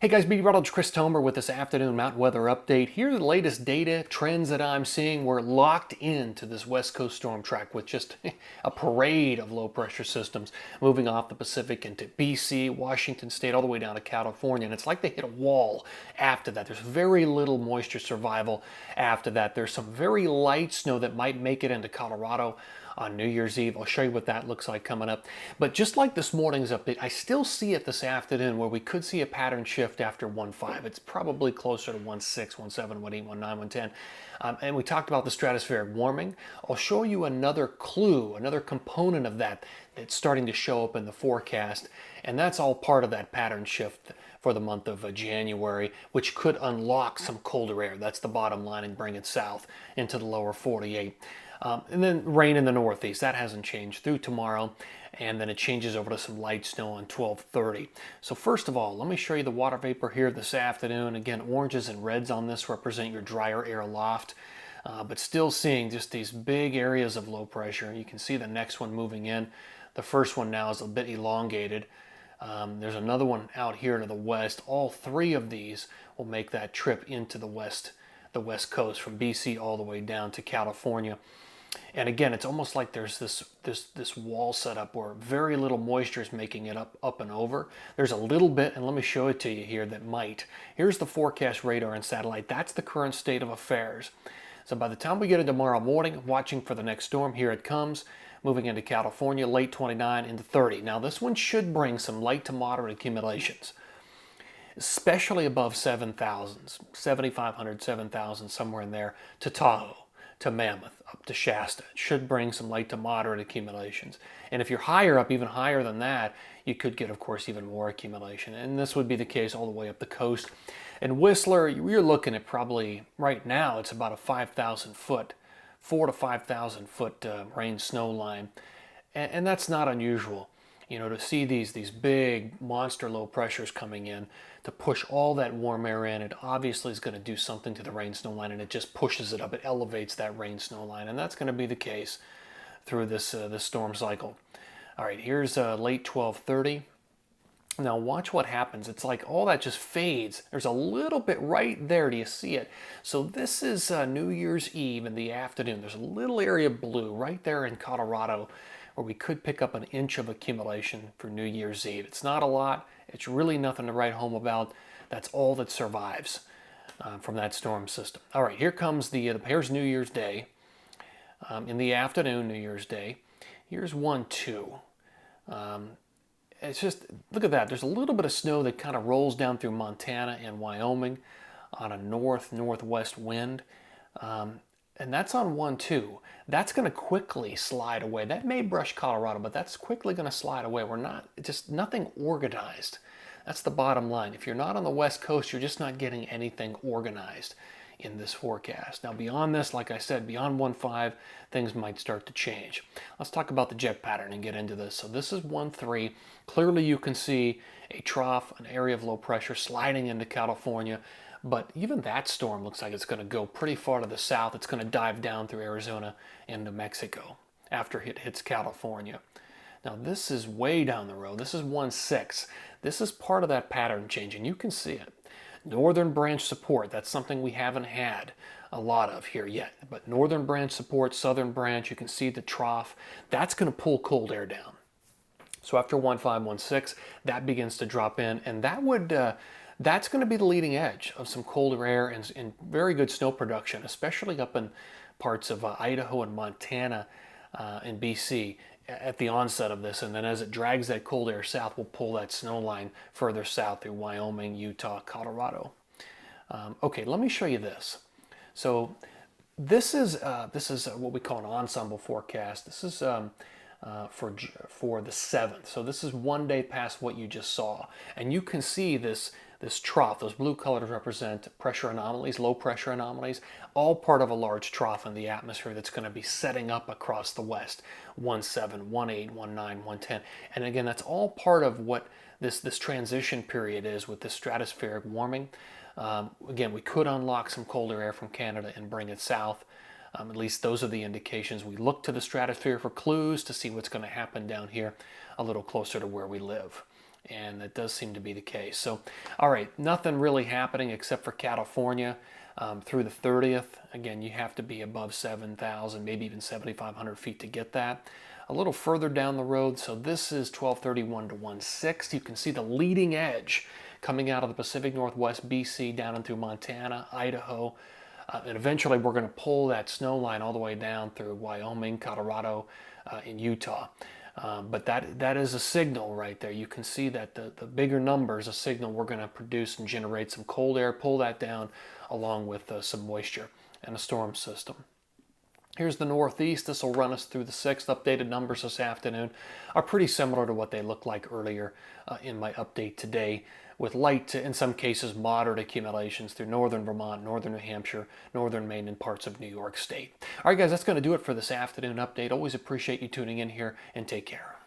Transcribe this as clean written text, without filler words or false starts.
Hey guys, Meteorologist Chris Tomer with this afternoon mountain weather update. Here are the latest data, trends that I'm seeing. We're locked into this West Coast storm track with just a parade of low pressure systems moving off the Pacific into BC, Washington State, all the way down to California. And it's like they hit a wall after that. There's very little moisture survival after that. There's some very light snow that might make it into Colorado on New Year's Eve. I'll show you what that looks like coming up. But just like this morning's update, I still see it this afternoon where we could see a pattern shift after 1.5. It's probably closer to 1.6, 1.7, 1.8, 1.9, 1.10. And we talked about the stratospheric warming. I'll show you another clue, another component of that that's starting to show up in the forecast. And that's all part of that pattern shift for the month of January, which could unlock some colder air. That's the bottom line, and bring it south into the lower 48. And then rain in the northeast, that hasn't changed through tomorrow, and then it changes over to some light snow on 12:30. So first of all, let me show you the water vapor here this afternoon. Again, oranges and reds on this represent your drier air aloft, but still seeing just these big areas of low pressure. You can see the next one moving in. The first one now is a bit elongated. There's another one out here to the west. All three of these will make that trip into the west coast from BC all the way down to California. And again, it's almost like there's this wall set up where very little moisture is making it up and over. There's a little bit, and let me show it to you here, that might. Here's the forecast radar and satellite. That's the current state of affairs. So by the time we get into tomorrow morning, watching for the next storm, here it comes, moving into California, late 29 into 30. Now this one should bring some light to moderate accumulations, especially above 7,000, 7,500, 7,000, somewhere in there, to Tahoe, to Mammoth, up to Shasta. It should bring some light to moderate accumulations. And if you're higher up, even higher than that, you could get, of course, even more accumulation. And this would be the case all the way up the coast. And Whistler, you're looking at probably, right now, it's about a 5,000 foot, 4,000 to 5,000 foot rain snow line. And that's not unusual. You know, to see these big monster low pressures coming in to push all that warm air in, it obviously is going to do something to the rain snow line, and it just pushes it up. It elevates that rain snow line, and that's going to be the case through this storm cycle. All right, here's late 12:30. Now watch what happens. It's like all that just fades. There's a little bit right there. Do you see it? So this is New Year's Eve in the afternoon. There's a little area of blue right there in Colorado where we could pick up an inch of accumulation for New Year's Eve. It's not a lot. It's really nothing to write home about. That's all that survives from that storm system. All right, here comes here's New Year's Day. In the afternoon, New Year's Day. Here's 1-2. It's just, look at that. There's a little bit of snow that kind of rolls down through Montana and Wyoming on a northwest wind. And that's on 1-2. That's going to quickly slide away. That may brush Colorado, but that's quickly going to slide away. We're not, just nothing organized. That's the bottom line. If you're not on the West Coast, you're just not getting anything organized in this forecast. Now beyond this, like I said, beyond 1.5, things might start to change. Let's talk about the jet pattern and get into this. So this is 1-3. Clearly you can see a trough, an area of low pressure sliding into California. But even that storm looks like it's going to go pretty far to the south. It's going to dive down through Arizona and New Mexico after it hits California. Now this is way down the road. This is 1-6. This is part of that pattern change, and you can see it. Northern branch support, that's something we haven't had a lot of here yet. But northern branch support, southern branch, you can see the trough. That's going to pull cold air down. So after 1.5, 1.6, that begins to drop in, and that's going to be the leading edge of some colder air and very good snow production, especially up in parts of Idaho and Montana and BC at the onset of this. And then as it drags that cold air south, we'll pull that snow line further south through Wyoming, Utah, Colorado. Okay, let me show you this. So this is what we call an ensemble forecast. This is for the 7th. So this is 1 day past what you just saw. And you can see this trough. Those blue colors represent pressure anomalies, low pressure anomalies, all part of a large trough in the atmosphere that's going to be setting up across the west. 1.7, 1.8, 1.9, 1.10. And again, that's all part of what this transition period is with this stratospheric warming. Again, we could unlock some colder air from Canada and bring it south. At least those are the indications. We look to the stratosphere for clues to see what's going to happen down here a little closer to where we live. And that does seem to be the case. So, all right, nothing really happening except for California through the 30th. Again, you have to be above 7,000, maybe even 7,500 feet to get that. A little further down the road, so this is 1231 to 1/6. You can see the leading edge coming out of the Pacific Northwest, BC, down into Montana, Idaho, and eventually we're going to pull that snow line all the way down through Wyoming, Colorado, and Utah. But that is a signal right there. You can see that the bigger number is a signal we're going to produce and generate some cold air, pull that down along with some moisture and a storm system. Here's the Northeast. This will run us through the 6th. Updated numbers this afternoon are pretty similar to what they looked like earlier in my update today, with light to, in some cases, moderate accumulations through northern Vermont, northern New Hampshire, northern Maine, and parts of New York State. All right, guys, that's going to do it for this afternoon update. Always appreciate you tuning in here, and take care.